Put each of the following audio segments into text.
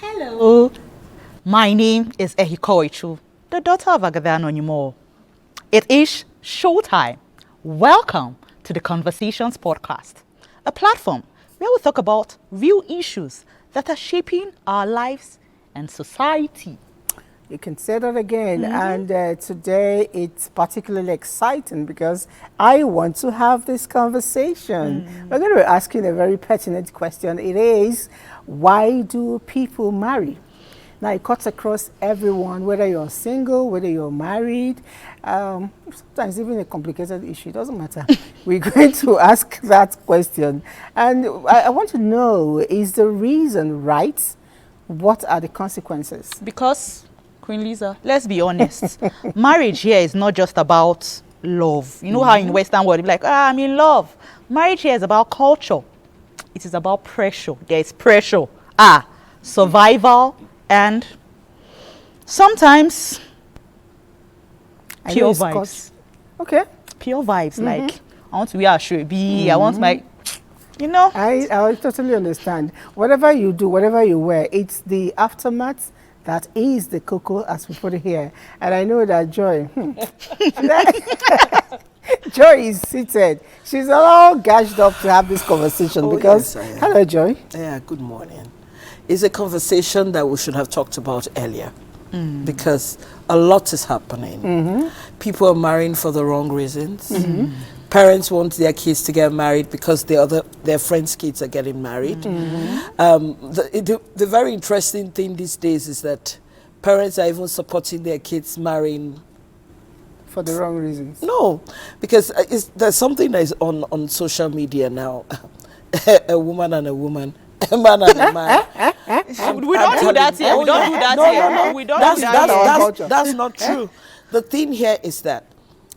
Hello, my name is Ehikoichu, the daughter of Agadan Onyimo. It is showtime. Welcome to the Conversations Podcast, a platform where we talk about real issues that are shaping our lives and society. You can say that again. And today it's particularly exciting because I want to have this conversation. We're going to be asking a very pertinent question. It is, why do people marry? Now it cuts across everyone, whether you're single, whether you're married, sometimes even a complicated issue, it doesn't matter. We're going to ask that question. And I want to know, is the reason right? What are the consequences? Because, Queen Lisa, let's be honest, marriage here is not just about love. You know how in Western world, you're like, I'm in love. Marriage here is about culture. It is about pressure. There is pressure. Survival and sometimes pure vibes. Okay. Pure vibes, like, I want to wear a shirt, I want my, you know. I totally understand. Whatever you do, whatever you wear, it's the aftermath that is the cocoa, as we put it here. And I know that Joy, Joy is seated. She's all gashed up to have this conversation because, yes, hello Joy. Yeah, good morning. It's a conversation that we should have talked about earlier because a lot is happening. People are marrying for the wrong reasons. Parents want their kids to get married because their friends' kids are getting married. The very interesting thing these days is that parents are even supporting their kids marrying for the wrong reasons. No, because there's something that is on social media now. A woman and a woman. A man and a man. We don't do that here. We don't do that here. We don't do that here. That's not true. The thing here is that,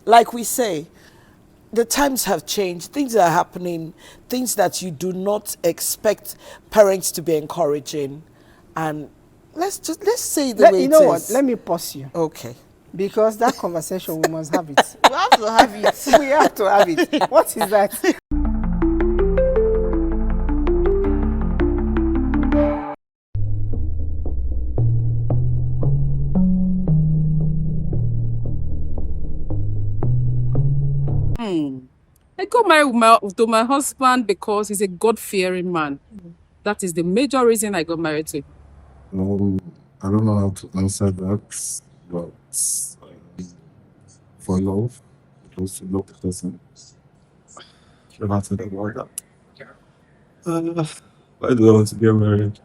like we say, the times have changed. Things are happening. Things that you do not expect parents to be encouraging. And let's say the way it is. You know what? Let me pause you. Okay. Because that conversation, we must have it. We have to have it. We have to have it. What is that? I got married to my husband because he's a God-fearing man. That is the major reason I got married to him. I don't know how to answer that, but for love, because to love the person. Should I answer that about that? Why do I want to get married?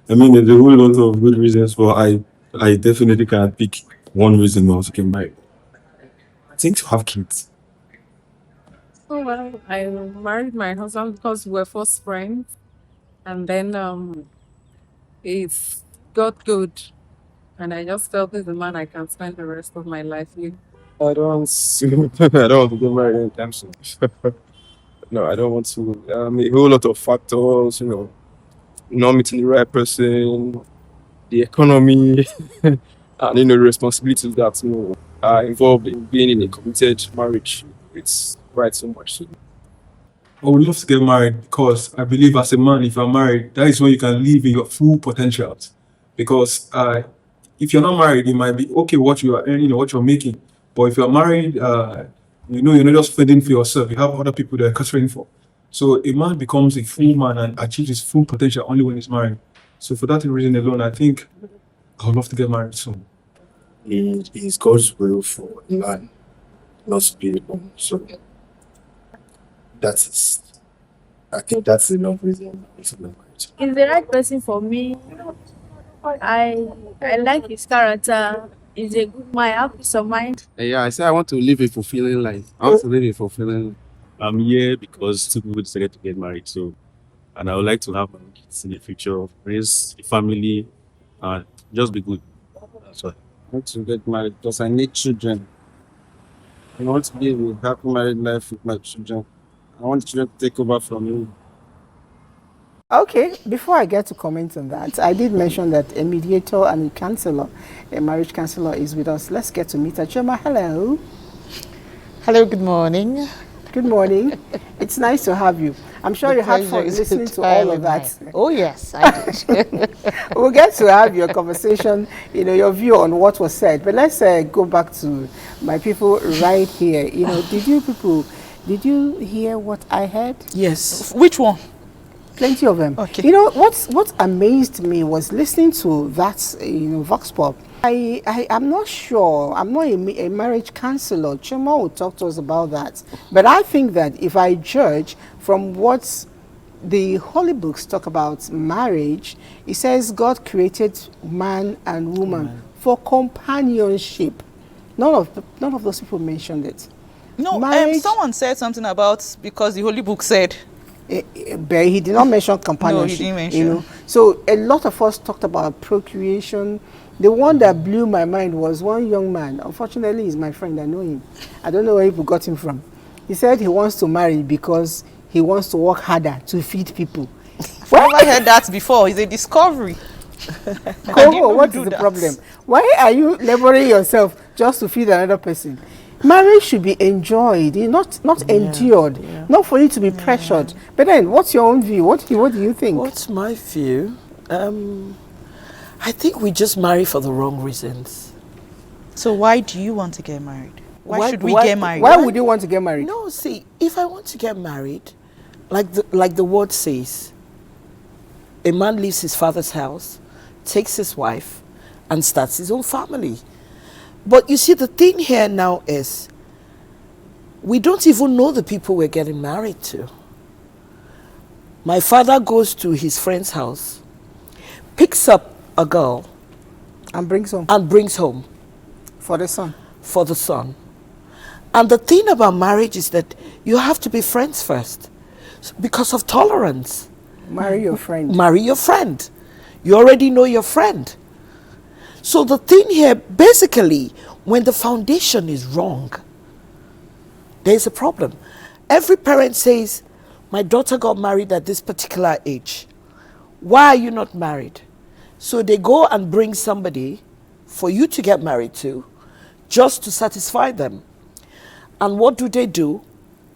I mean, there's a whole lot of good reasons, but I definitely can't pick one reason why to get married. I think to have kids. Oh, well, I married my husband because we were first friends. And then it got good. And I just felt he's the man I can spend the rest of my life with. I don't want to get married anytime soon. No, I don't want to. A whole lot of factors, not meeting the right person, the economy, and the responsibilities that are involved in being in a committed marriage. It's quite so much. I would love to get married because I believe as a man, if you're married, that is when you can live in your full potential. Because if you're not married, it might be okay what you are earning or what you're making. But if you're married, you're not just fending for yourself. You have other people that are catering for. So a man becomes a full man and achieves his full potential only when he's married. So for that reason alone, I think I would love to get married soon. It is God's will for a man not to be alone. So I think that's enough reason to get married. He's the right person for me. I like his character. He's a good man. I have peace of mind. Yeah, I say I want to live a fulfilling life. I want to live a fulfilling life. I'm here because two people decided to get married. And I would like to have kids in the future, raise a family, and just be good. That's why. I want to get married because I need children. I want to live a happy married life with my children. I want children to take over from me. Okay, before I get to comment on that, I did mention that a mediator and a counselor, a marriage counselor is with us. Let's get to meet her. Choma, hello. Hello, good morning. Good morning. It's nice to have you. I'm sure you had fun listening to all of that. Oh, yes, I did. We'll get to have your conversation, your view on what was said. But let's go back to my people right here. Did you hear what I heard? Yes. Which one? Plenty of them. Okay. What amazed me was listening to that, Vox Pop. I'm not sure. I'm not a marriage counselor. Chima will talk to us about that. But I think that if I judge from what the Holy Books talk about marriage, it says God created man and woman for companionship. None of those people mentioned it. No, Marriage- someone said something about because the Holy Book said. But he did not mention companionship. No, he didn't mention. So a lot of us talked about procreation. The one that blew my mind was one young man. Unfortunately, he's my friend. I know him. I don't know where people got him from. He said he wants to marry because he wants to work harder to feed people. I've never heard that before. It's a discovery. Koho, what is the problem? Why are you laboring yourself just to feed another person? Marriage should be enjoyed, not endured, not for you to be pressured. But then, what's your own view? What do you think? What's my view? I think we just marry for the wrong reasons. So why do you want to get married? Why should we get married? Why would you want to get married? No, see, if I want to get married, like the word says, a man leaves his father's house, takes his wife, and starts his own family. But you see, the thing here now is, we don't even know the people we're getting married to. My father goes to his friend's house, picks up a girl, And brings home and brings home for the son. for the son. And the thing about marriage is that you have to be friends first because of tolerance. Marry your friend. Marry your friend. You already know your friend. So the thing here, basically, when the foundation is wrong, there's a problem. Every parent says, my daughter got married at this particular age. Why are you not married? So they go and bring somebody for you to get married to just to satisfy them. And what do?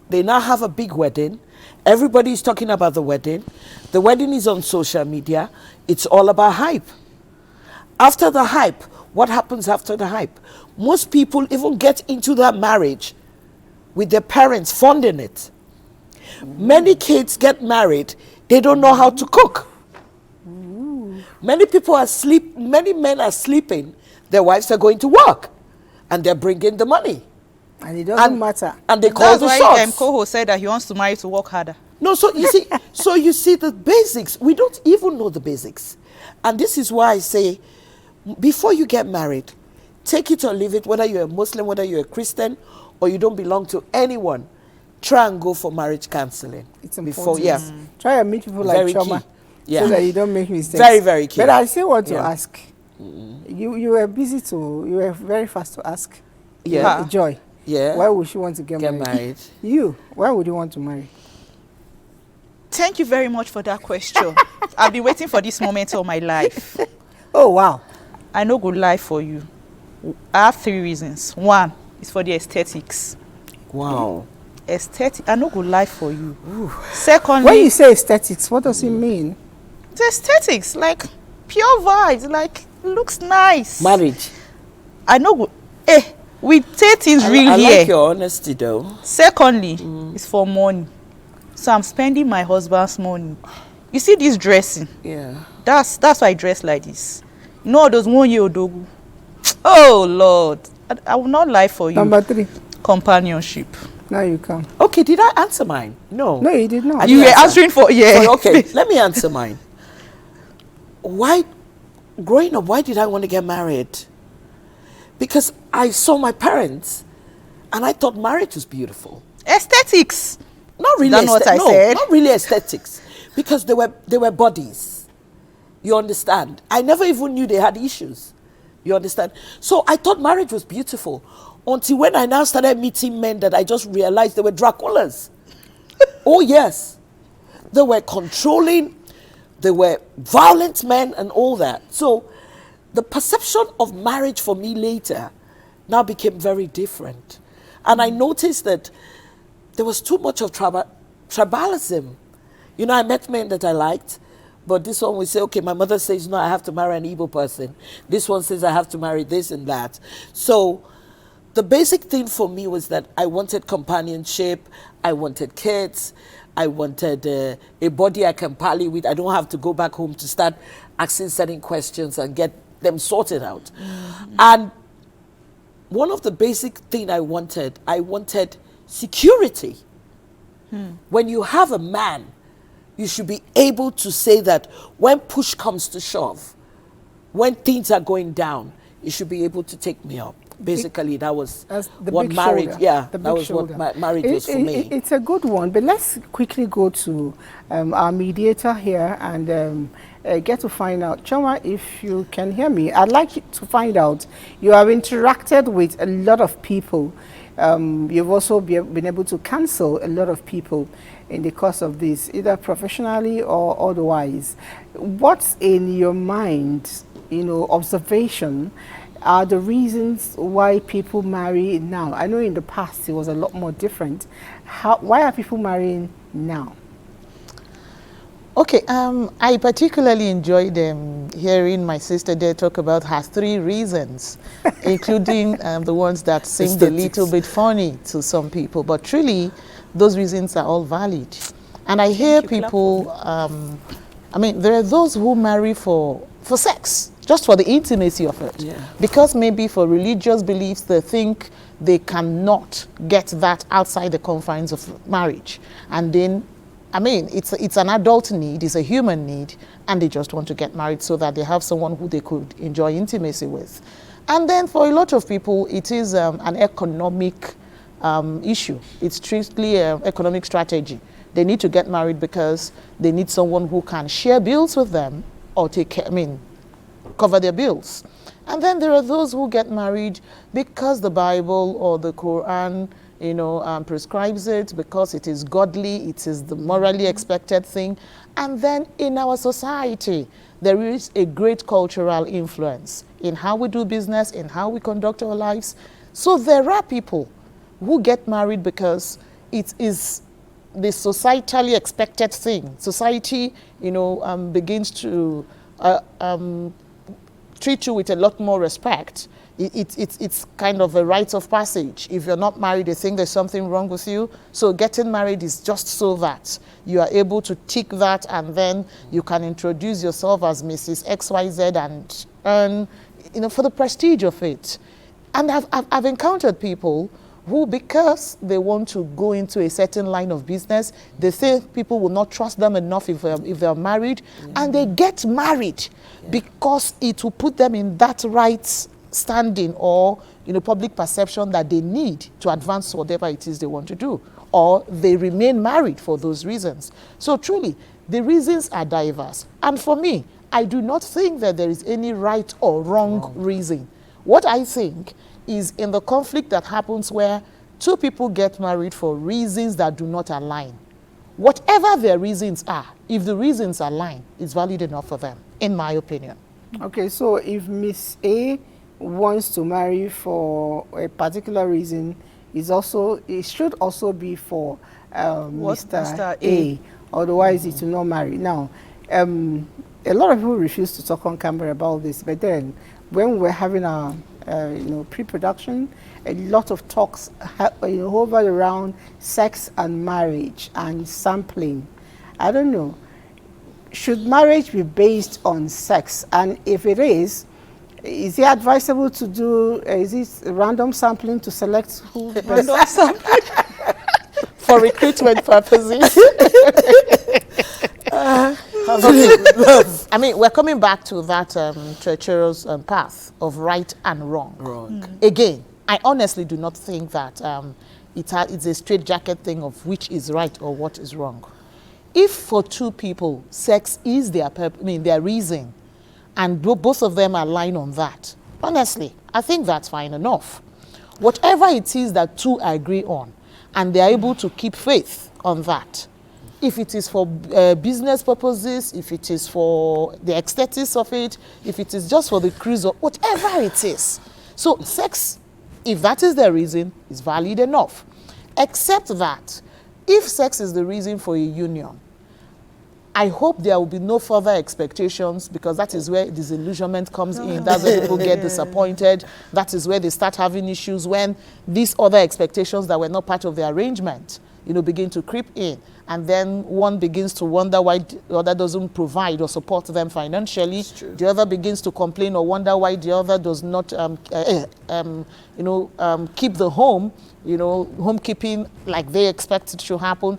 They now have a big wedding. Everybody is talking about the wedding. The wedding is on social media. It's all about hype. After the hype, what happens after the hype? Most people even get into that marriage with their parents funding it. Many kids get married, they don't know how to cook. Many men are sleeping, their wives are going to work, and they're bringing the money. And it doesn't matter. And they call That's the why shots. Koho said that he wants to marry to work harder. No, so you see the basics. We don't even know the basics. And this is why I say, before you get married, take it or leave it, whether you're a Muslim, whether you're a Christian, or you don't belong to anyone, try and go for marriage counseling. It's important. Try and meet people like Very Choma. key. Yeah. So that you don't make mistakes. Very, very key. But I still want to Yeah. ask. You were you were very fast to ask. Yeah. Joy. Yeah. Why would she want to get married? You, why would you want to marry? Thank you very much for that question. I've been waiting for this moment all my life. Oh, wow. I know good life for you. I have 3 reasons. 1 is for the aesthetics. Wow. Aesthetic. I know good life for you. Secondly, When you say aesthetics, what does it mean? the aesthetics, like pure vibes, like looks nice. Marriage. I know good. We say things real I here. like your honesty though. Secondly, it's for money. So I'm spending my husband's money. You see this dressing? Yeah. That's why I dress like this. You know all those 1 year old. Oh Lord, I will not lie for you. Number 3. Companionship. Now you come. Okay, did I answer mine? No. No, you did not. You were answering for So, okay, let me answer mine. Growing up, why did I want to get married? Because I saw my parents and I thought marriage was beautiful. Aesthetics. Not really. That's what I said. Not really aesthetics, because they were bodies. You understand? I never even knew they had issues. You understand? So I thought marriage was beautiful until when I now started meeting men that I just realized they were Draculas. Oh yes, they were controlling. They were violent men and all that. So the perception of marriage for me later now became very different. And I noticed that there was too much of tribalism. You know, I met men that I liked, but this one would say, okay, my mother says, no, I have to marry an Igbo person. This one says I have to marry this and that. So the basic thing for me was that I wanted companionship, I wanted kids, I wanted a body I can parley with. I don't have to go back home to start asking certain questions and get them sorted out. And one of the basic thing I wanted security. When you have a man, you should be able to say that when push comes to shove, when things are going down, you should be able to take me up. Basically, that was what marriage, that was what marriage was for me. It's a good one, but let's quickly go to our mediator here and get to find out. Choma, if you can hear me, I'd like you to find out, you have interacted with a lot of people. You've also been able to counsel a lot of people in the course of this, either professionally or otherwise. What's in your mind, observation, are the reasons why people marry now? I know in the past it was a lot more different. Why are people marrying now? Okay, I particularly enjoyed hearing my sister there talk about her 3 reasons, including the ones that seemed a little bit funny to some people, but truly those reasons are all valid. And I hear people, there are those who marry for sex, just for the intimacy of it. Yeah. Because maybe for religious beliefs, they think they cannot get that outside the confines of marriage. And then, it's an adult need, it's a human need, and they just want to get married so that they have someone who they could enjoy intimacy with. And then for a lot of people, it is an economic issue. It's strictly an economic strategy. They need to get married because they need someone who can share bills with them or cover their bills. And then there are those who get married because the Bible or the Quran prescribes it, because it is godly, it is the morally expected thing. And then in our society, there is a great cultural influence in how we do business, in how we conduct our lives. So there are people who get married because it is the societally expected thing. Society, begins to treat you with a lot more respect. It's kind of a rite of passage. If you're not married, they think there's something wrong with you. So getting married is just so that you are able to tick that, and then you can introduce yourself as Mrs. XYZ and earn, for the prestige of it. And I've encountered people who, because they want to go into a certain line of business, they say people will not trust them enough if they're married, and they get married because it will put them in that right standing or public perception that they need to advance whatever it is they want to do, or they remain married for those reasons. So truly, the reasons are diverse. And for me, I do not think that there is any right or wrong reason. What I think is in the conflict that happens where 2 people get married for reasons that do not align. Whatever their reasons are, if the reasons align, it's valid enough for them, in my opinion. Okay, so if Miss A wants to marry for a particular reason, it should also be for Mr. A. Otherwise, it will not marry. Now, a lot of people refuse to talk on camera about this, but then when we're having our pre-production, a lot of talks hovered around sex and marriage and sampling. I don't know. Should marriage be based on sex? And if it is it advisable to do, is it random sampling to select who? Random sampling? For recruitment purposes. We're coming back to that treacherous path of right and wrong. Again, I honestly do not think that it's a straitjacket thing of which is right or what is wrong. If for 2 people, sex is their reason, and both of them align on that, honestly, I think that's fine enough. Whatever it is that 2 agree on, and they're able to keep faith on that, if it is for business purposes, if it is for the aesthetics of it, if it is just for the cruise, or whatever it is. So sex If that is the reason, it's valid enough. Except that if sex is the reason for a union, I hope there will be no further expectations, because that is where disillusionment comes in. That's where people get disappointed. That is where they start having issues, when these other expectations that were not part of the arrangement, begin to creep in. And then one begins to wonder why the other doesn't provide or support them financially. The other begins to complain or wonder why the other does not keep the home, homekeeping like they expect it to happen.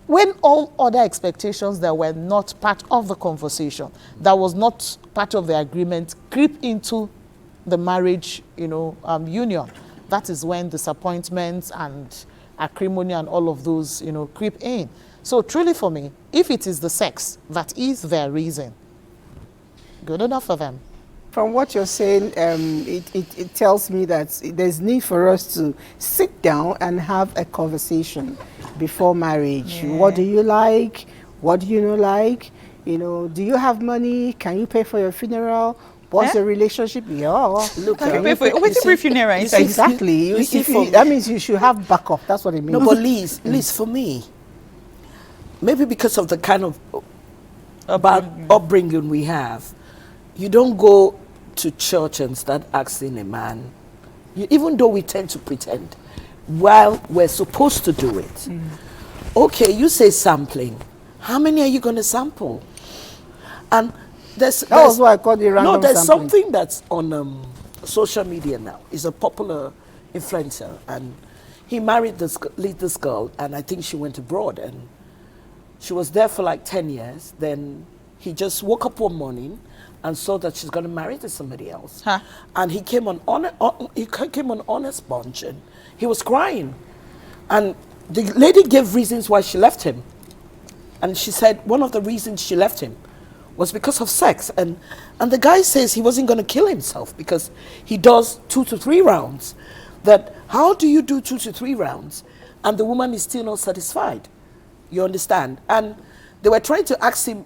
When all other expectations that were not part of the conversation, that was not part of the agreement, creep into the marriage, union, that is when disappointments and acrimony and all of those, creep in. So truly for me, if it is the sex that is their reason, good enough for them. From what you're saying, it tells me that there's need for us to sit down and have a conversation before marriage. Yeah. What do you like? What do you not like? Do you have money? Can you pay for your funeral? What's your relationship? Yeah. Look, can you pay for your funeral? Exactly. That means you should have backup. That's what it means. No, but Liz, for me, maybe because of the kind of upbringing we have, you don't go to church and start asking a man, even though we tend to pretend, while we're supposed to do it. Okay, you say sampling. How many are you going to sample? And that was why I called it random there's sampling. something that's on social media now. He's a popular influencer, and he married this girl, and I think she went abroad, and she was there for like 10 years. Then he just woke up one morning and saw that she's going to marry to somebody else. Huh. And he came on Honest Bunch, and he was crying. And the lady gave reasons why she left him. And she said one of the reasons she left him was because of sex. And the guy says he wasn't going to kill himself because he does 2 to 3 rounds. That how do you do 2 to 3 rounds and the woman is still not satisfied? You understand? And they were trying to ask him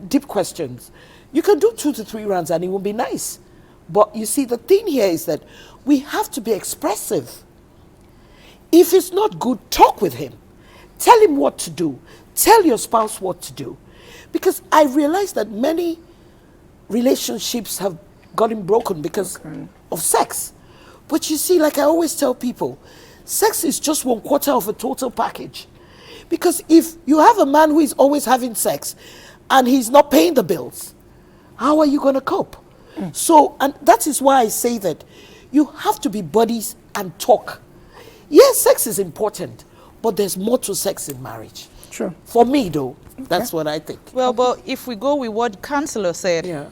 deep questions. You can do 2 to 3 rounds and it will be nice. But you see, the thing here is that we have to be expressive. If it's not good, talk with him. Tell him what to do. Tell your spouse what to do. Because I realize that many relationships have gotten broken because of sex. But you see, like I always tell people, sex is just 1/4 of a total package. Because if you have a man who is always having sex and he's not paying the bills, how are you going to cope? So, and that is why I say that you have to be buddies and talk. Yes, sex is important, but there's more to sex in marriage. True. For me, though, that's what I think. Well, but if we go with what Counselor said,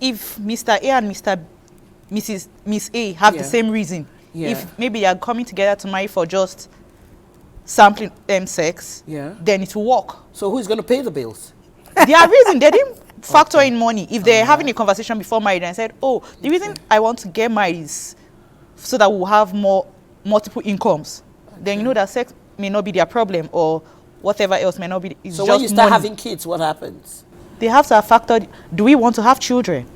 if Mr. A and Miss A have the same reason, if maybe you're coming together to marry for just sampling sex, then it will work. So who's going to pay the bills? Their reason, they didn't factor in money. If they're having a conversation before marriage and said, oh, the reason I want to get married is so that we'll have multiple incomes, then you know that sex may not be their problem or whatever else may not be. It's so just when you start money. having kids, what happens? They have to have factored, do we want to have children?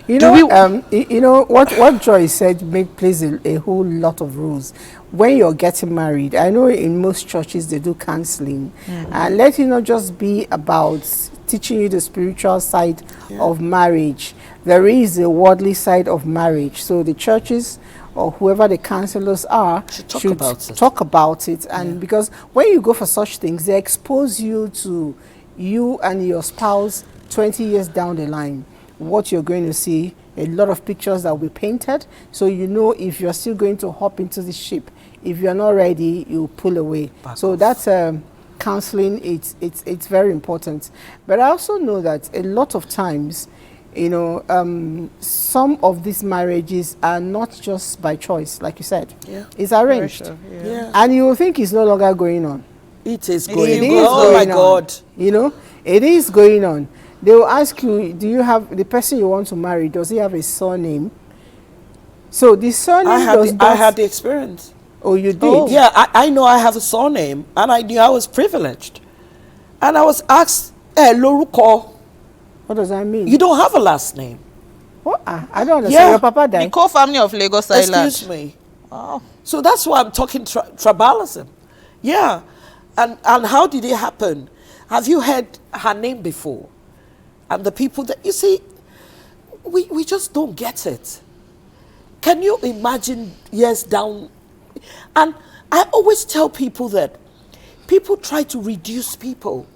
You know what Joy said plays a whole lot of rules. When you're getting married, I know in most churches they do counseling, and let it not just be about teaching you the spiritual side of marriage. There is a worldly side of marriage. So the churches or whoever the counselors are should talk about it. And because when you go for such things, they expose you to you and your spouse 20 years down the line. What you're going to see, a lot of pictures that will be painted, so you know if you're still going to hop into the ship. If you're not ready, you pull away. So that's counseling. It's very important. But I also know that a lot of times, some of these marriages are not just by choice, like you said. It's arranged. Sure. And you will think it's no longer going on. It is going on. Oh my God. It is going on. They will ask you, do you have, the person you want to marry, does he have a surname? So the surname I had the experience. Oh, you did? Oh. Yeah, I know I have a surname, and I knew I was privileged. And I was asked, Loruko. What does that mean? You don't have a last name. What? I don't understand. Your papa died? The core family of Lagos Island. Excuse me. Oh, So that's why I'm talking tribalism. Yeah. And how did it happen? Have you heard her name before? And the people that, you see, we just don't get it. Can you imagine years down? And I always tell people that people try to reduce people.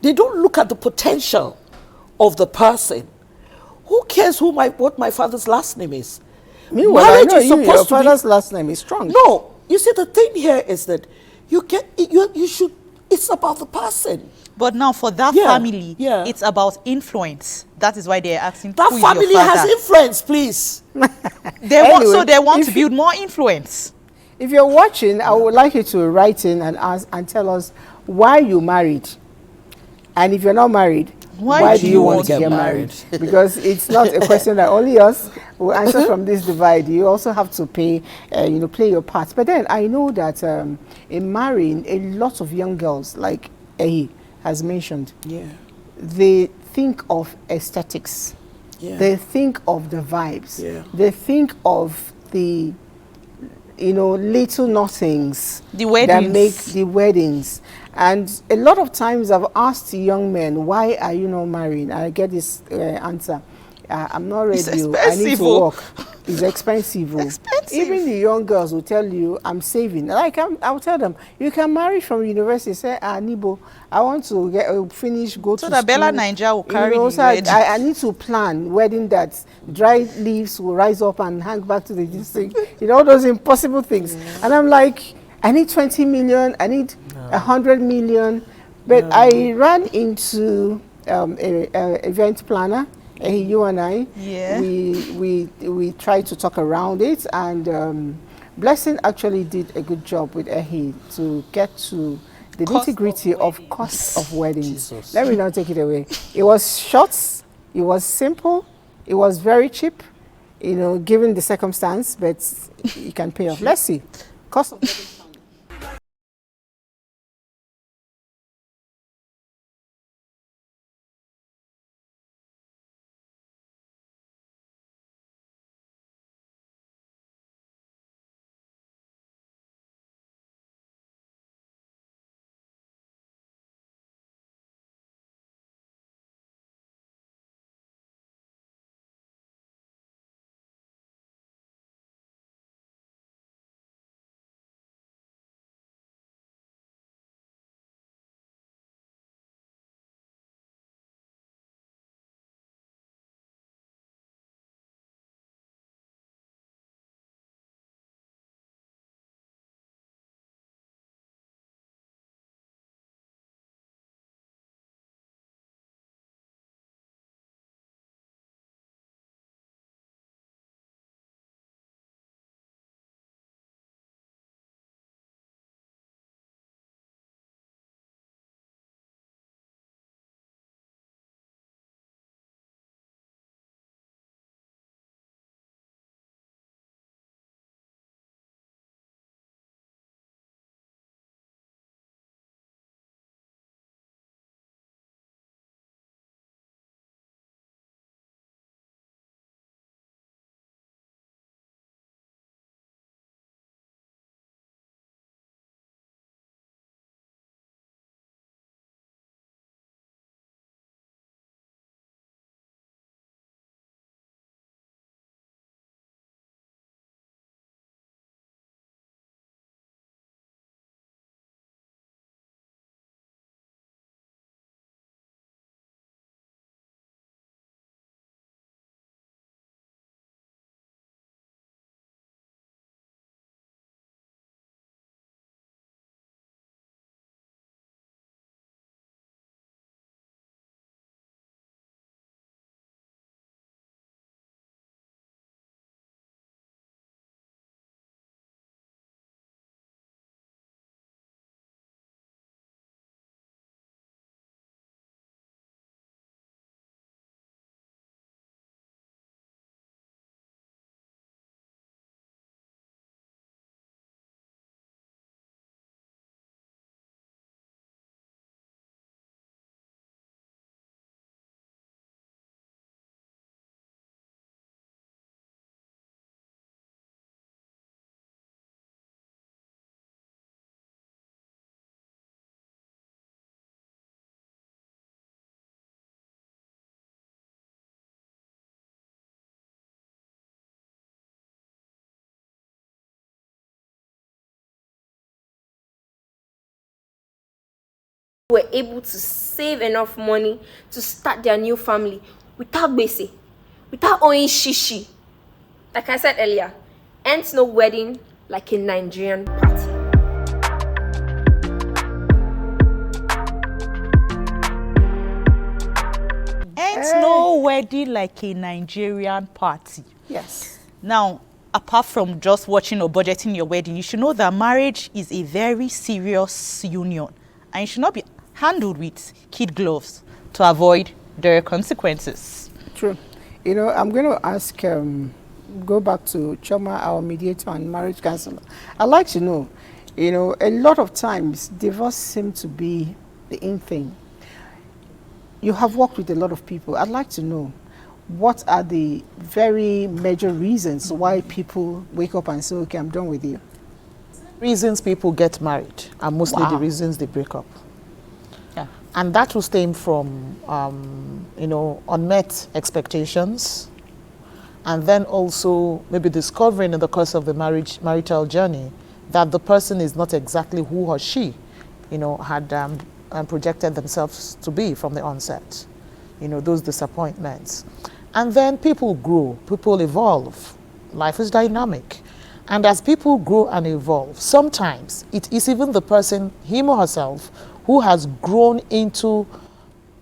They don't look at the potential of the person. Who cares what my father's last name is? Meanwhile, I Marriage know is you, your supposed to be. father's last name is Strong. No, you see, the thing here is that you should. It's about the person. but now for that Yeah, family, yeah. it's about influence. That is why they're asking That who is your family father. has influence, please. So they want if to build more influence. If you're watching, I would like you to write in and ask and tell us why you married. And if you're not married, why do you want to get married? Because it's not a question that only us will answer from this divide. You also have to play your part. But then I know that in marrying, a lot of young girls, like Ehi has mentioned, they think of aesthetics. Yeah. They think of the vibes. Yeah. They think of the little nothings The that make weddings. the weddings. And a lot of times I've asked young men, why are you not marrying? I get this answer. I'm not ready. It's I need to expensive, oh. work. It's expensive. Oh. Expensive. Even the young girls will tell you, I'm saving. Like I'll tell them, you can marry from university. Say, Nibo, I want to finish, go to So that Bella school. Nigeria will carry the So wedding. I need to plan wedding that dry leaves will rise up and hang back to the district. All those impossible things. And I'm like, I need 20 million. I need 100 million. But I ran into a event planner. You and I, Yeah. we tried to talk around it, and Blessing actually did a good job with Ehi to get to the nitty-gritty of cost of weddings. Jesus. Let me not take it away. It was short, it was simple, it was very cheap, given the circumstance, but you can pay off. Let's see. Cost of wedding. were able to save enough money to start their new family without basic, without owing shishi. Like I said earlier, ends no wedding like a Nigerian party. Ain't no wedding like a Nigerian party. Yes. Now, apart from just watching or budgeting your wedding, you should know that marriage is a very serious union and it should not be handled with kid gloves to avoid their consequences. True. You know, I'm going to ask, go back to Choma, our mediator and marriage counselor. I'd like to know, you know, a lot of times divorce seems to be the in thing. You have worked with a lot of people. I'd like to know, what are the very major reasons why people wake up and say, okay, I'm done with you? Reasons people get married are mostly the reasons they break up. Yeah. And that will stem from, you know, unmet expectations, and then also maybe discovering in the course of the marital journey that the person is not exactly who or she, you know, had projected themselves to be from the onset. You know, those disappointments. And then people grow, people evolve. Life is dynamic. And as people grow and evolve, sometimes it is even the person, him or herself, who has grown into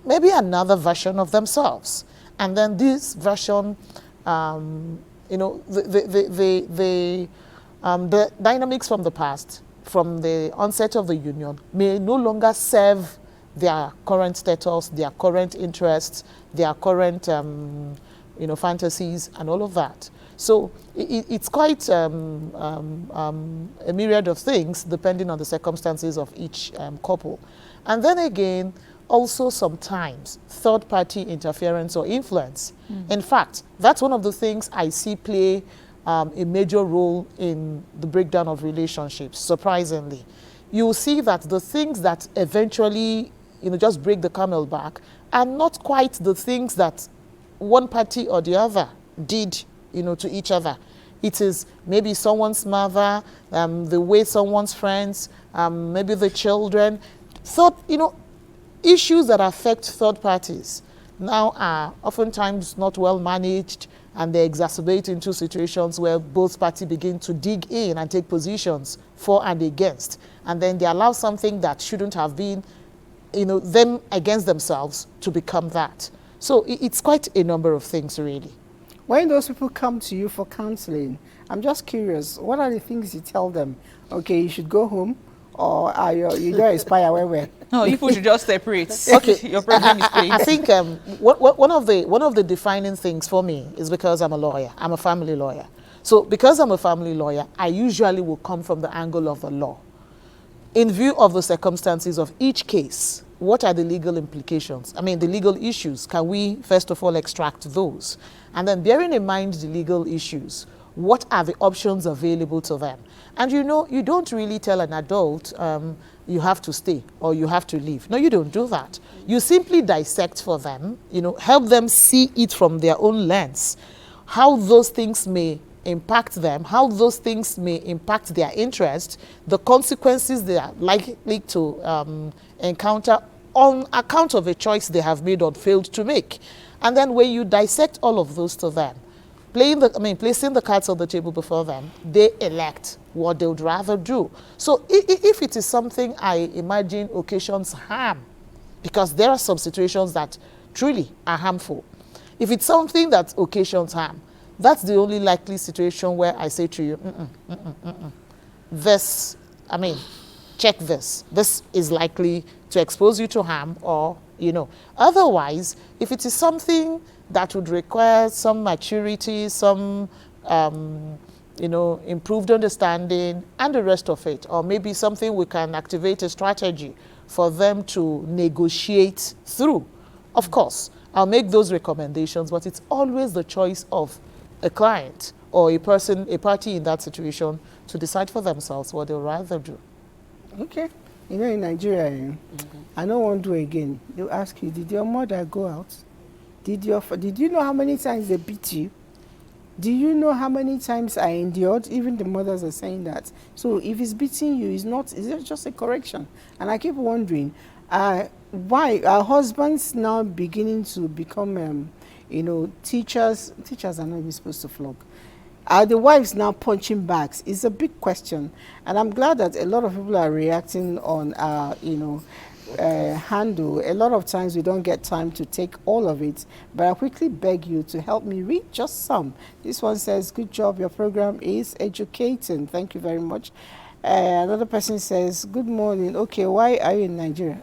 maybe another version of themselves. And then this version, you know, the dynamics from the past, from the onset of the union, may no longer serve their current status, their current interests, their current, you know, fantasies and all of that. So it's quite a myriad of things depending on the circumstances of each couple. And then again, also sometimes third-party interference or influence. In fact, that's one of the things I see play a major role in the breakdown of relationships, surprisingly. You'll see that the things that eventually, you know, just break the camel back are not quite the things that one party or the other did, you know, to each other. It is maybe someone's mother, the way someone's friends, maybe the children. You know, issues that affect third parties now are oftentimes not well managed, and they exacerbate into situations where both parties begin to dig in and take positions for and against. And then they allow something that shouldn't have been, you know, them against themselves to become that. So it's quite a number of things, really. When those people come to you for counseling, I'm just curious, what are the things you tell them? Okay, you should go home, or are you don't aspire where? No, people should just separate. Okay, your problem is clean. I think one of the defining things for me is because I'm a lawyer. I'm a family lawyer. So because I'm a family lawyer, I usually will come from the angle of the law. In view of the circumstances of each case, what are the legal implications? I mean, the legal issues. Can we, first of all, extract those? And then bearing in mind the legal issues, what are the options available to them? And you know, you don't really tell an adult, you have to stay or you have to leave. No, you don't do that. You simply dissect for them, you know, help them see it from their own lens, how those things may impact them, how those things may impact their interest, the consequences they are likely to encounter on account of a choice they have made or failed to make. And then when you dissect all of those to them, placing the cards on the table before them, they elect what they would rather do. So if it is something I imagine occasions harm, because there are some situations that truly are harmful. If it's something that occasions harm, that's the only likely situation where I say to you, this, check this. This is likely to expose you to harm, or, you know. Otherwise, if it is something that would require some maturity, some, improved understanding and the rest of it, or maybe something we can activate a strategy for them to negotiate through. Of course, I'll make those recommendations, but it's always the choice of a client or a party in that situation to decide for themselves what they'll rather do. Okay. You know, in Nigeria, I don't want to do again. They'll ask you, did your mother go out? Did you know how many times they beat you? Do you know how many times I endured? Even the mothers are saying that. So if it's beating you, is it just a correction? And I keep wondering, Why are husbands now beginning to become, teachers? Teachers are not even supposed to flog. Are the wives now punching bags? It's a big question, and I'm glad that a lot of people are reacting on our, handle. A lot of times we don't get time to take all of it, but I quickly beg you to help me read just some. This one says, "Good job, your program is educating." Thank you very much. Another person says, "Good morning. Okay, why are you in Nigeria?"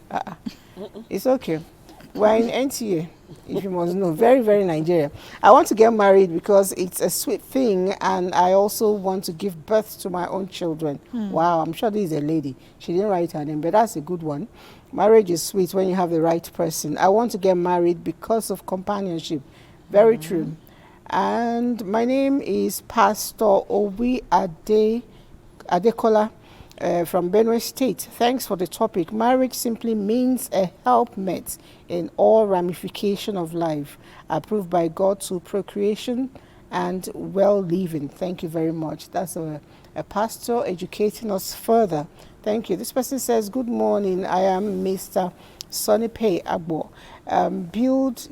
It's okay. We're in NTA, if you must know. Very, very Nigeria. I want to get married because it's a sweet thing, and I also want to give birth to my own children. Wow, I'm sure this is a lady. She didn't write her name, but that's a good one. Marriage is sweet when you have the right person. I want to get married because of companionship. Very true. And my name is Pastor Owi Adekola. From Benue State. Thanks for the topic. Marriage simply means a helpmate in all ramifications of life, approved by God to procreation and well-living. Thank you very much. That's a pastor educating us further. Thank you. This person says, "Good morning. I am Mr. Sonny Pay Agbo. Build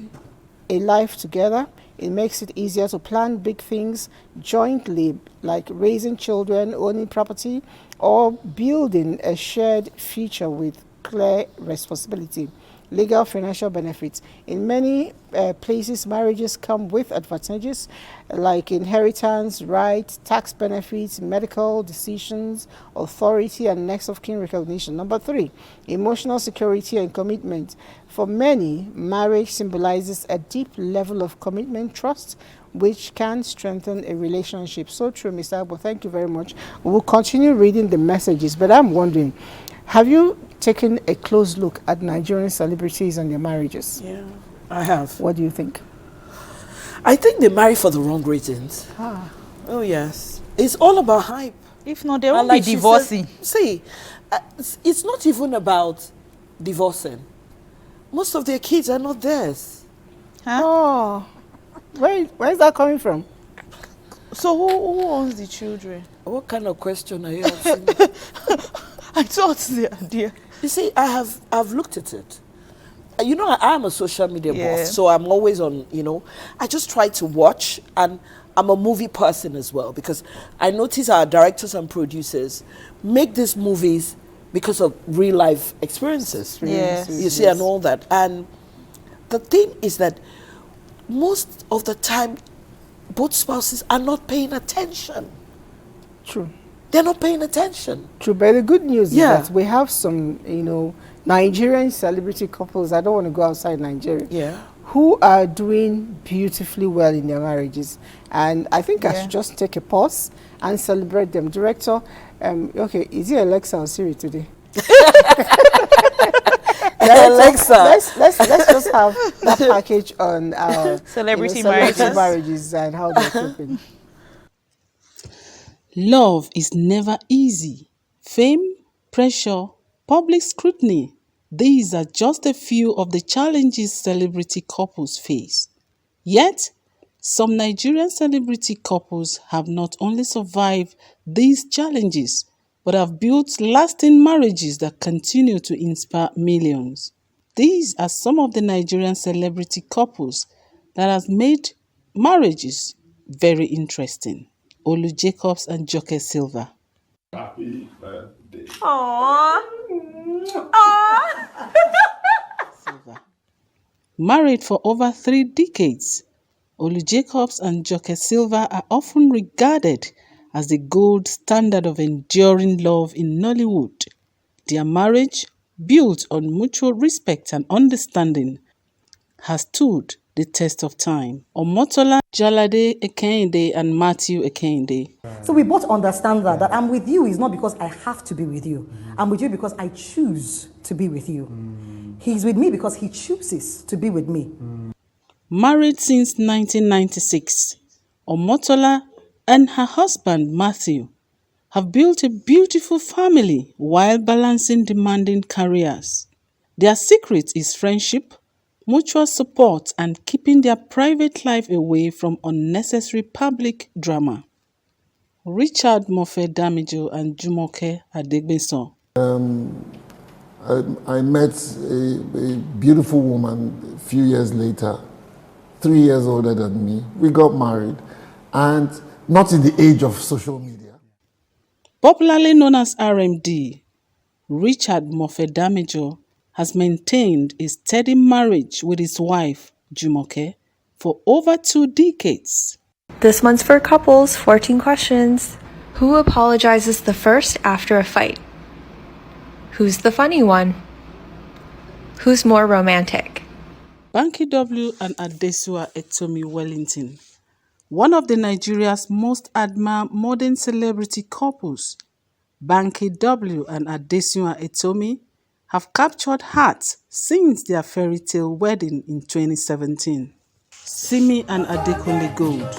a life together. It makes it easier to plan big things jointly, like raising children, owning property, or building a shared future with clear responsibility, legal, financial benefits. In many places, marriages come with advantages like inheritance, rights, tax benefits, medical decisions, authority, and next of kin recognition. Number 3, emotional security and commitment. For many, marriage symbolizes a deep level of commitment, trust, which can strengthen a relationship." So true, Mr. Agbo. Thank you very much. We'll continue reading the messages, but I'm wondering, have you taken a close look at Nigerian celebrities and their marriages? Yeah, I have. What do you think? I think they marry for the wrong reasons. Oh, yes. It's all about hype. If not, they won't And be like she divorcing. said, it's not even about divorcing. Most of their kids are not theirs. Oh, where's that coming from? So who owns the children? What kind of question are you asking? I thought the idea. You see, I've looked at it. You know, I am a social media boss, so I'm always on, I just try to watch, and I'm a movie person as well, because I notice our directors and producers make these movies because of real life experiences. Yes. You see, and all that. And the thing is that most of the time, both spouses are not paying attention. True. They're not paying attention. True, but the good news is that we have some, Nigerian celebrity couples, I don't want to go outside Nigeria, who are doing beautifully well in their marriages. And I think I should just take a pause and celebrate them. Director, okay, is it Alexa or Siri today? Alexa. Let's just have that package on our celebrity marriages and how they're coping. Love is never easy. Fame, pressure, public scrutiny. These are just a few of the challenges celebrity couples face. Yet, some Nigerian celebrity couples have not only survived these challenges, but have built lasting marriages that continue to inspire millions. These are some of the Nigerian celebrity couples that have made marriages very interesting. Olu Jacobs and Joke Silva. Happy birthday. Aww. Silva. Married for over 3 decades, Olu Jacobs and Joke Silva are often regarded as the gold standard of enduring love in Nollywood. Their marriage, built on mutual respect and understanding, has stood the test of time. Omotola Jalade Ekende and Matthew Ekende. So we both understand that I'm with you is not because I have to be with you. I'm with you because I choose to be with you. He's with me because he chooses to be with me. Married since 1996, Omotola and her husband Matthew have built a beautiful family while balancing demanding careers. Their secret is friendship, mutual support, and keeping their private life away from unnecessary public drama. Richard Mofe Damijo and Jumoke Adegbeson. I met a beautiful woman a few years later, 3 years older than me. We got married, and not in the age of social media. Popularly known as RMD, Richard Mofe-Damijo has maintained a steady marriage with his wife, Jumoke, for over 2 decades. This one's for couples, 14 questions. Who apologizes the first after a fight? Who's the funny one? Who's more romantic? Banky W and Adesua Etomi Wellington, one of the Nigeria's most admired modern celebrity couples, Banky W and Adesua Etomi, have captured hearts since their fairy tale wedding in 2017. Simi and Adekunle Gold.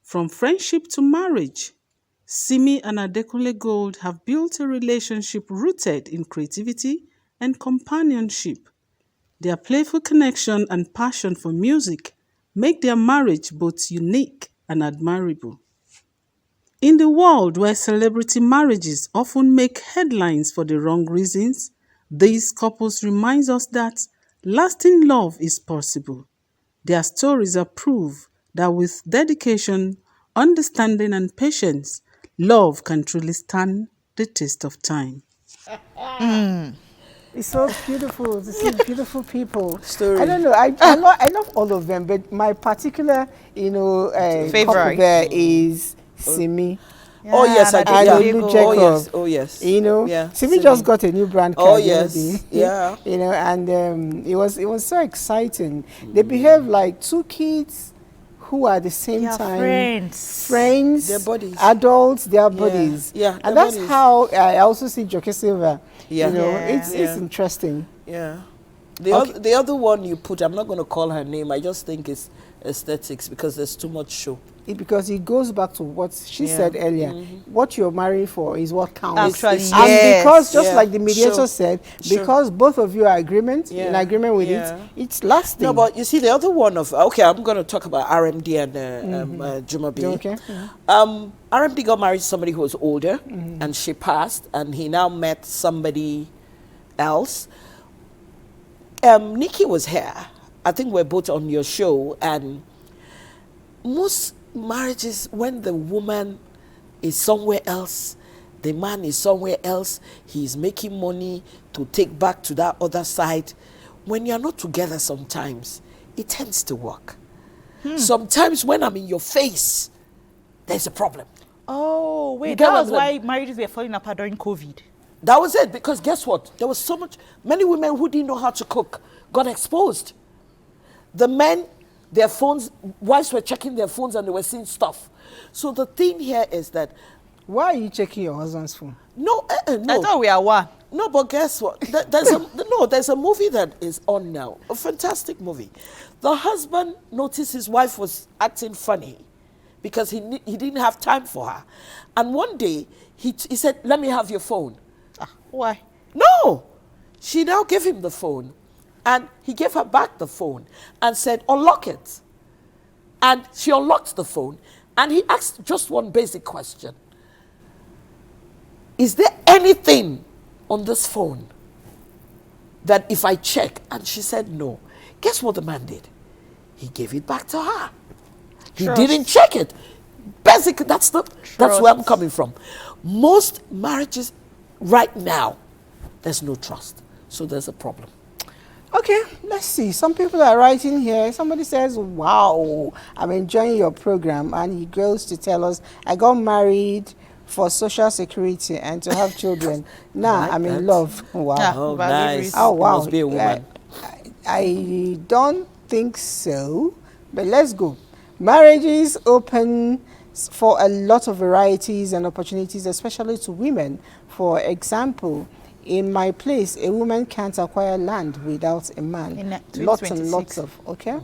From friendship to marriage, Simi and Adekunle Gold have built a relationship rooted in creativity and companionship. Their playful connection and passion for music make their marriage both unique and admirable. In the world where celebrity marriages often make headlines for the wrong reasons, these couples remind us that lasting love is possible. Their stories are proof that with dedication, understanding, and patience, love can truly stand the test of time. It's so beautiful to see beautiful people. Story. I don't know. I love all of them, but my particular, couple there is Simi. Oh yes, I do. And Yeah. Olu Jacob. Oh yes, oh yes. Simi Simi. just got a new brand card. Oh yes, yeah. And it was so exciting. They behave like two kids who are at the same time friends, their buddies, adults, their buddies. Yeah, and that's buddies. how I also see Joke Silva. Yeah. It's interesting. Yeah. The other one you put, I'm not going to call her name. I just think it's aesthetics because there's too much show. Because it goes back to what she said earlier. What you're marrying for is what counts. Actually, and because, just like the mediator said, because both of you are in agreement with it, it's lasting. No, but you see the other one of, okay, I'm going to talk about RMD and Jumabi. Okay. RMD got married to somebody who was older, and she passed, and he now met somebody else. Nikki was here. I think we're both on your show, and most marriages, when the woman is somewhere else, the man is somewhere else, he's making money to take back to that other side. When you're not together sometimes, it tends to work. Sometimes when I'm in your face, there's a problem. Oh, wait, that was why marriages were falling apart during COVID. That was it, because guess what? There was many women who didn't know how to cook got exposed. The men, their phones, wives were checking their phones and they were seeing stuff. So the thing here is that... Why are you checking your husband's phone? No, no. I thought we are one. No, but guess what? There's a movie that is on now, a fantastic movie. The husband noticed his wife was acting funny because he didn't have time for her. And one day, he said, let me have your phone. Why? No! She now gave him the phone. And he gave her back the phone and said, unlock it. And she unlocked the phone. And he asked just one basic question. Is there anything on this phone that if I check? And she said no. Guess what the man did? He gave it back to her. He didn't check it. Basically, that's where I'm coming from. Most marriages right now, there's no trust. So there's a problem. Okay, let's see. Some people are writing here. Somebody says, wow, I'm enjoying your program. And he goes to tell us, I got married for social security and to have children. Now I'm in love. Wow. Yeah, oh, nice. Oh, wow. Must be a woman. I don't think so, but let's go. Marriages open for a lot of varieties and opportunities, especially to women. For example, in my place, a woman can't acquire land without a man. Lots and lots of, okay?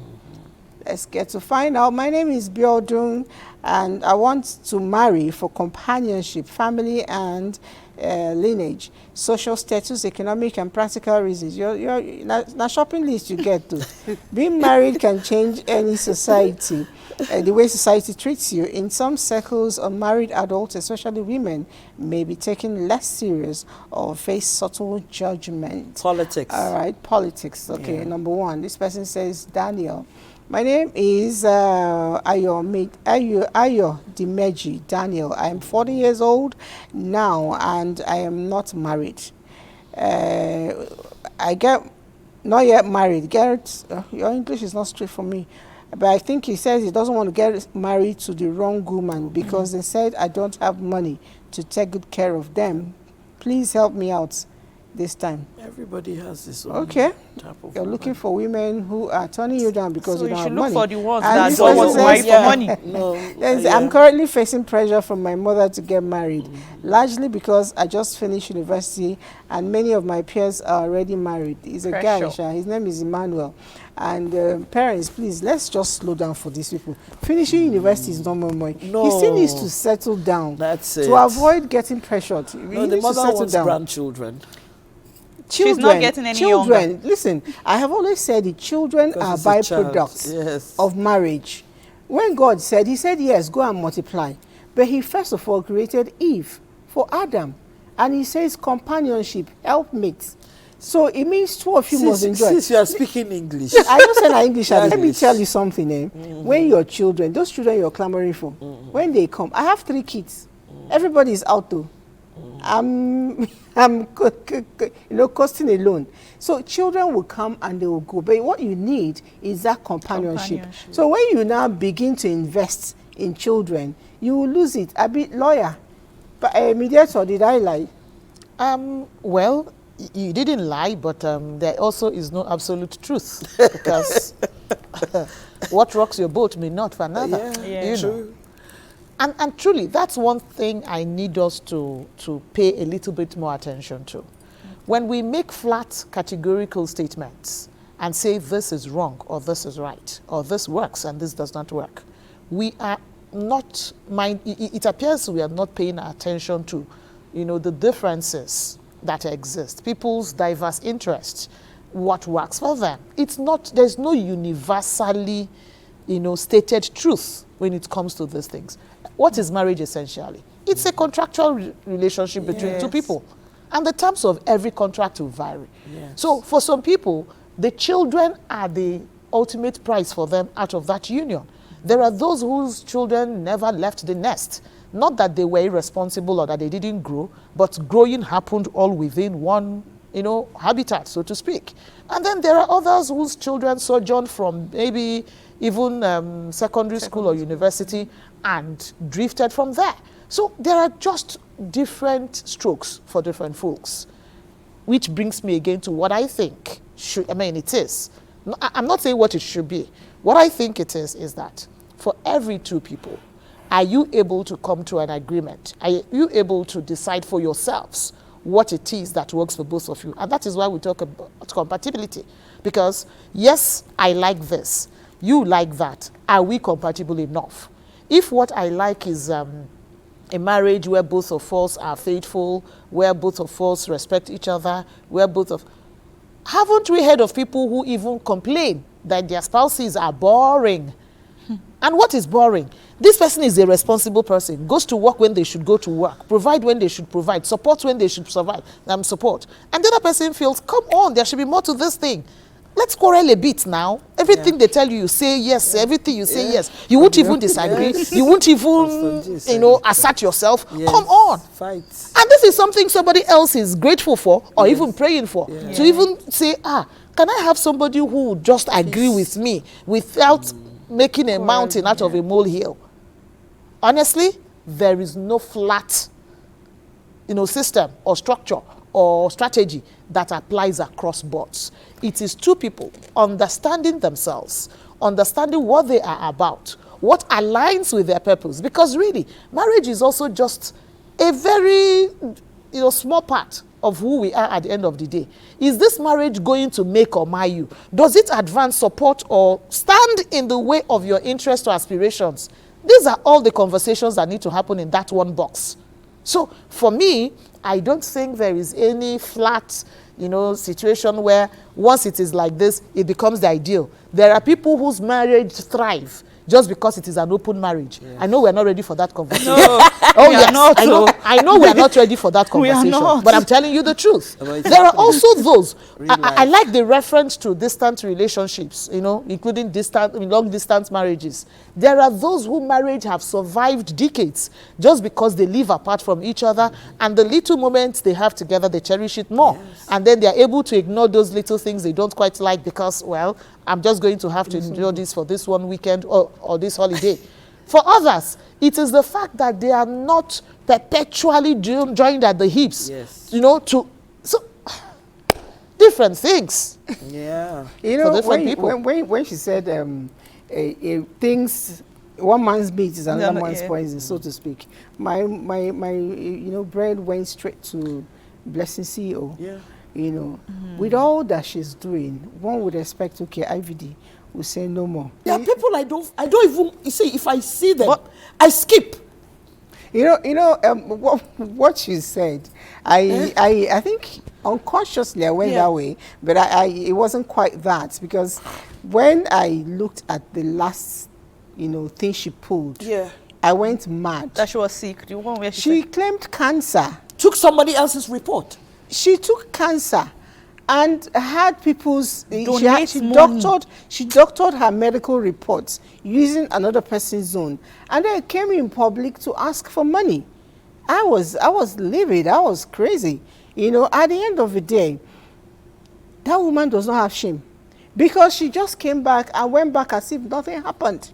Let's get to find out. My name is Biodun, and I want to marry for companionship, family, and lineage, social status, economic, and practical reasons. You're shopping list you get to. Being married can change any society. The way society treats you. In some circles, unmarried adults, especially women, may be taken less serious or face subtle judgment. Politics. All right, politics. Okay, Yeah. number one. This person says, Daniel, my name is Ayo Dimeji Daniel. I am 40 years old now and I am not married. I get not yet married. Your English is not straight for me. But I think he says he doesn't want to get married to the wrong woman because they said I don't have money to take good care of them. Please help me out this time. Everybody has this own Okay. type of You're woman. looking for women who are turning you down because So you you don't should have look money. for the ones And that this don't person want to says- marry for money. No, Yes, I'm currently facing pressure from my mother to get married, largely because I just finished university and many of my peers are already married. He's a guy, Pressure. Sha. His name is Emmanuel. And parents, please, let's just slow down for these people. Finishing university is not more money. He still needs to settle down. That's to it. avoid getting pressured. He No, needs the to mother settle wants down. grandchildren. She's not getting any children. Listen, I have always said the children Because are it's a child. byproducts Yes. of marriage. When God said, he said, yes, go and multiply. But he first of all created Eve for Adam. And he says companionship, helpmates. So it means two of you must enjoy. Since you are speaking English. I don't say that English. Let me English. tell you something. When your children, those children you're clamoring for, when they come, I have 3 kids. Everybody is out though. I'm costing a loan. So children will come and they will go. But what you need is that companionship. So when you now begin to invest in children, you will lose it. I be lawyer. But mediator, did I lie? Well, you didn't lie, but there also is no absolute truth because what rocks your boat may not for another. You know. And truly, that's one thing I need us to pay a little bit more attention to. When we make flat categorical statements and say this is wrong or this is right or this works and this does not work, we are not it appears we are not paying attention to, the differences that exist, people's diverse interests, what works for them. There's no universally, stated truth when it comes to these things. What is marriage essentially? It's a contractual relationship between two people. And the terms of every contract will vary. So for some people, the children are the ultimate prize for them out of that union. There are those whose children never left the nest. Not that they were irresponsible or that they didn't grow, but growing happened all within one, habitat, so to speak. And then there are others whose children sojourn from maybe even secondary school or university and drifted from there. So there are just different strokes for different folks, which brings me again to what I think it is. I'm not saying what it should be. What I think it is that for every 2 people, are you able to come to an agreement? Are you able to decide for yourselves what it is that works for both of you? And that is why we talk about compatibility. Because yes, I like this. You like that. Are we compatible enough? If what I like is a marriage where both of us are faithful, where both of us respect each other, haven't we heard of people who even complain that their spouses are boring? And what is boring? This person is a responsible person, goes to work when they should go to work, provide when they should provide, support when they should support. And the other person feels, come on, there should be more to this thing. Let's quarrel a bit now. Everything they tell you, you say yes. Everything you say yes. You won't even disagree. You won't even, assert yourself. Come on. Fight. And this is something somebody else is grateful for or even praying for. To even say, can I have somebody who would just agree with me without making a mountain out of a molehill? Honestly, there is no flat, system or structure or strategy that applies across boards. It is 2 people understanding themselves, understanding what they are about, what aligns with their purpose. Because really, marriage is also just a very, small part of who we are at the end of the day. Is this marriage going to make or mar you? Does it advance, support, or stand in the way of your interests or aspirations? These are all the conversations that need to happen in that one box. So for me, I don't think there is any flat, situation where once it is like this, it becomes the ideal. There are people whose marriage thrive just because it is an open marriage. Yes. I know we're not ready for that conversation. No, oh we are yes, not, I know we are not ready for that We are conversation. not. But I'm telling you the truth. There are also those. I like the reference to distant relationships, including long distance marriages. There are those who marriage have survived decades just because they live apart from each other, and the little moments they have together, they cherish it more. Yes. And then they are able to ignore those little things they don't quite like because, well, I'm just going to have to endure this for this one weekend or this holiday. For others, it is the fact that they are not perpetually joined at the hips. Yes. Different things. Yeah. When she said things, one man's meat is another man's poison, so to speak. My brain went straight to Blessing CEO. Yeah. With all that she's doing, one would expect, okay, IVD will say no more. There are people I don't even, you see, if I see them, I skip. What you said, I think unconsciously I went that way, but it wasn't quite that, because when I looked at the last, thing she pulled, I went mad. That she was sick. The one where she claimed cancer. Took somebody else's report. She took cancer and had people's she doctored her medical reports using another person's own, and then came in public to ask for money. I was livid. I was crazy. At the end of the day, that woman does not have shame, because she just came back and went back as if nothing happened.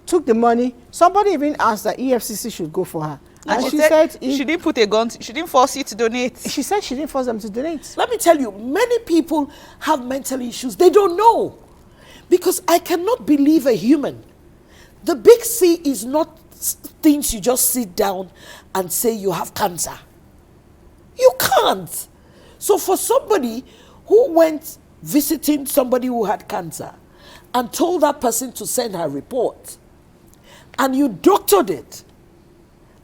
Took the money. Somebody even asked that EFCC should go for her. And she said she didn't put a gun, she didn't force you to donate. She said she didn't force them to donate. Let me tell you, many people have mental issues. They don't know. Because I cannot believe a human. The big C is not things you just sit down and say you have cancer. You can't. So for somebody who went visiting somebody who had cancer and told that person to send her report, and you doctored it,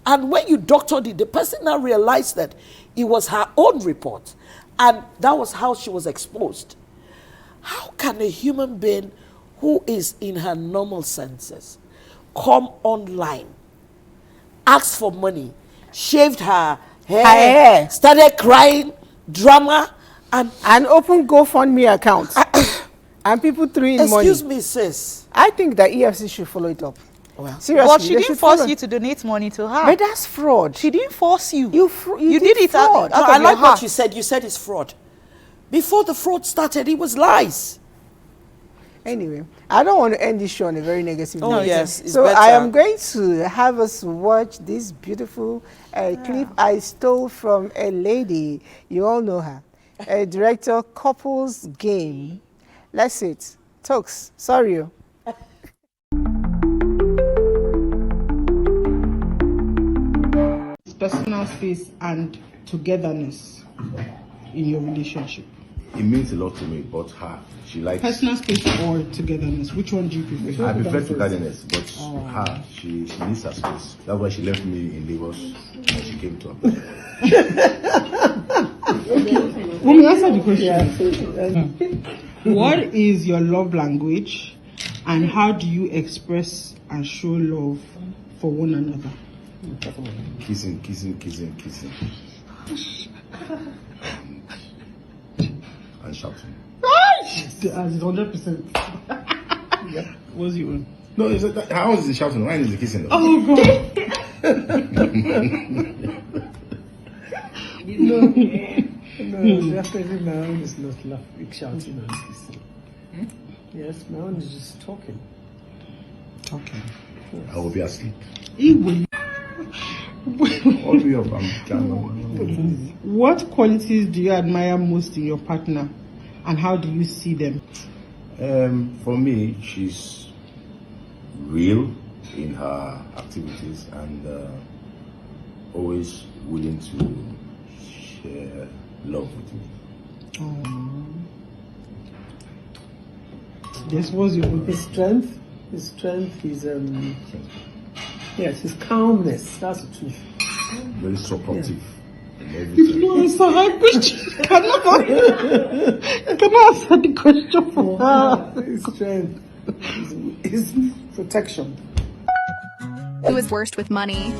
and when you doctored it, the person now realized that it was her own report, and that was how she was exposed. How can a human being who is in her normal senses come online, ask for money, shaved her hair, started crying, drama, and open GoFundMe account, and people threw in money? Excuse me, sis. I think that EFC should follow it up. Well, seriously, but she didn't force you to donate money to her. But that's fraud. She didn't force you. You did it fraud. out I of like your heart. what you said. You said it's fraud. Before the fraud started, it was lies. Anyway, I don't want to end this show on a very negative note. Oh, yes. It's so better. I am going to have us watch this beautiful clip I stole from a lady. You all know her. A director, Couples Game. Let's see it. Talks. Sorry. Personal space and togetherness in your relationship. It means a lot to me, but she likes personal space or togetherness. Which one do you prefer? I prefer togetherness, but she needs her space. That's why she left me in Lagos and she came to Abuja. Let me answer the question. What is your love language, and how do you express and show love for one another? Kissing. And shouting. That's 100%. Yeah. What's your own? No, how is the shouting? Mine is the kissing. Oh, God. No, definitely my own is not shouting and kissing. Yes, my own is just talking. Talking. Yes. I will be asleep. What qualities do you admire most in your partner, and how do you see them? For me, she's real in her activities and always willing to share love with me. This was his strength. His strength is yes, his calmness. That's the truth. Very supportive. You don't answer her question. You cannot answer the question for her. His strength is is protection. Who is worst with money?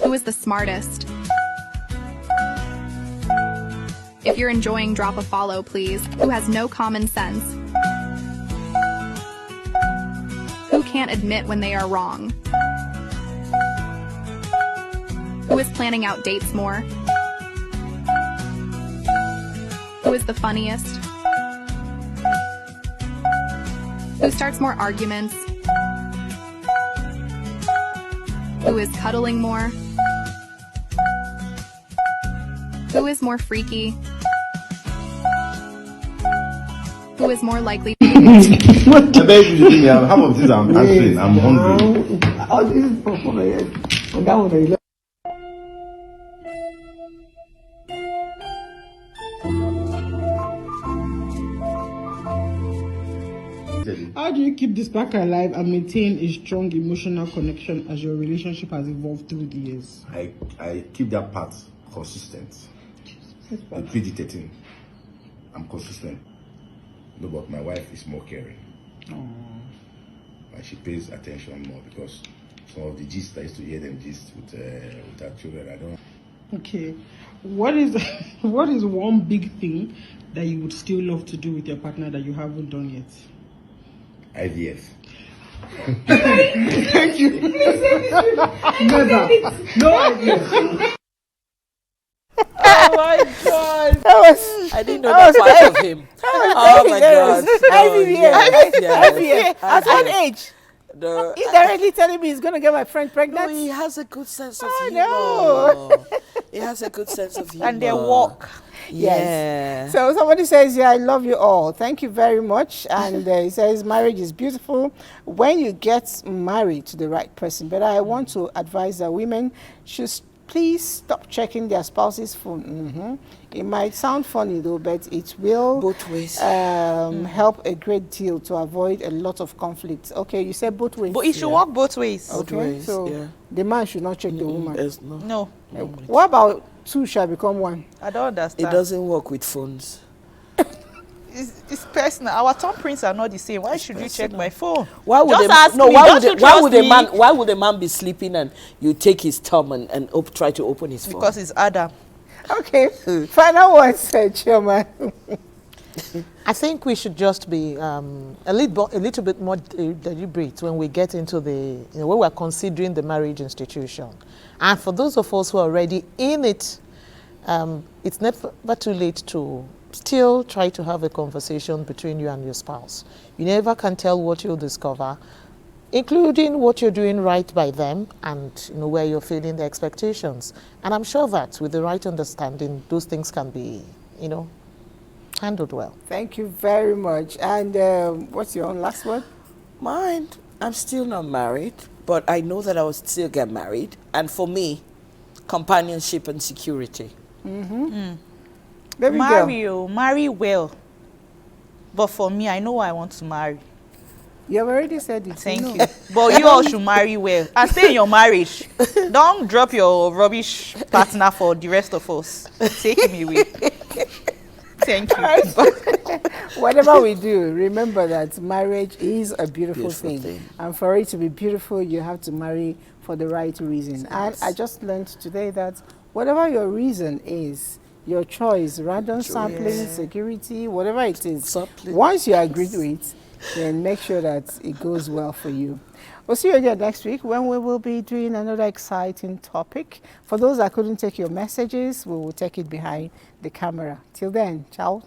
Who is the smartest? If you're enjoying, drop a follow, please. Who has no common sense? Who can't admit when they are wrong? Who is planning out dates more? Who is the funniest? Who starts more arguments? Who is cuddling more? Who is more freaky? Who is more likely to I beg you, give me half of this I'm answering. I'm hungry. How do you keep this spark alive and maintain a strong emotional connection as your relationship has evolved through the years? I keep that part consistent. The PG-13, I'm consistent. No, but my wife is more caring. And she pays attention more because some of the gist I used to hear them gist with her children. I don't. Okay. What is one big thing that you would still love to do with your partner that you haven't done yet? IVF. Thank you. Never. No IVF. Oh my God! I didn't know that that was part of him. Oh my God! IVF. At what age? No, He's directly telling me he's going to get my friend pregnant. No, he has a good sense of humor. No. He has a good sense of humor. And they walk. Yes. Yeah. So somebody says, yeah, I love you all. Thank you very much. And he says, marriage is beautiful when you get married to the right person. But I want to advise that women should please stop checking their spouse's phone. It might sound funny though, but it will both ways help a great deal to avoid a lot of conflicts. Okay, you said both ways. But it should work both ways. Okay, so the man should not check the woman. No. What about two shall become one? I don't understand. It doesn't work with phones. It's personal. Our thumbprints are not the same. Why should you check my phone? Why would Just a, ask no, me. why Don't would, you a, why trust would a me? man why would a man be sleeping and you take his thumb and try to open his phone? Because it's Adam. Okay. Final words, Chairman. I think we should just be a little bit more deliberate when we get into when we're considering the marriage institution. And for those of us who are already in it, it's never too late to still try to have a conversation between you and your spouse. You never can tell what you'll discover, including what you're doing right by them and where you're failing the expectations. And I'm sure that with the right understanding, those things can be, handled well. Thank you very much. And what's your own last word? Mine, I'm still not married, but I know that I will still get married. And for me, companionship and security. Baby marry well. But for me, I know I want to marry. You have already said it. Thank you. But you all should marry well. And stay in your marriage. Don't drop your rubbish partner for the rest of us. Take him away. Thank you. Whatever we do, remember that marriage is a beautiful thing. And for it to be beautiful, you have to marry for the right reason. And I just learned today that whatever your reason is, your choice, random sampling, security, whatever it is, once you agree to it, then make sure that it goes well for you. We'll see you again next week when we will be doing another exciting topic. For those that couldn't take your messages, we will take it behind the camera. Till then, ciao.